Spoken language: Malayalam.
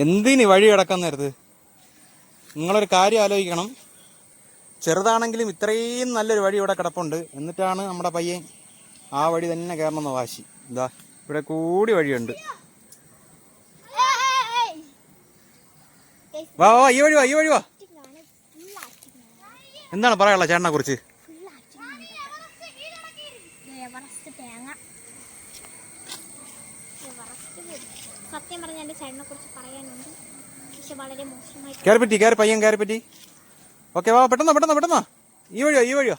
എന്തിന് വഴി കിടക്കാൻ നേരത്ത് നിങ്ങളൊരു കാര്യം ആലോചിക്കണം. ചെറുതാണെങ്കിലും ഇത്രയും നല്ലൊരു വഴി ഇവിടെ കിടപ്പുണ്ട്. എന്നിട്ടാണ് നമ്മുടെ പയ്യൻ ആ വഴി തന്നെ കയറണമെന്ന് വാശി. എന്താ ഇവിടെ കൂടി വഴിയുണ്ട്. വാ വാ, ഈ വഴി വാ, ഈ വഴി വാ. എന്താണ് പറയാനുള്ള ചേട്ടനെ കുറിച്ച്? സത്യം പറഞ്ഞ എന്റെ ചേട്ടനെ കുറിച്ച് പറയാനുണ്ട്, പക്ഷെ വളരെ മോശമായി. കയറിപ്പറ്റി പയ്യൻ കയറിപ്പറ്റി. ഓക്കെ വാ, പെട്ടെന്ന് ഈ വഴിയോ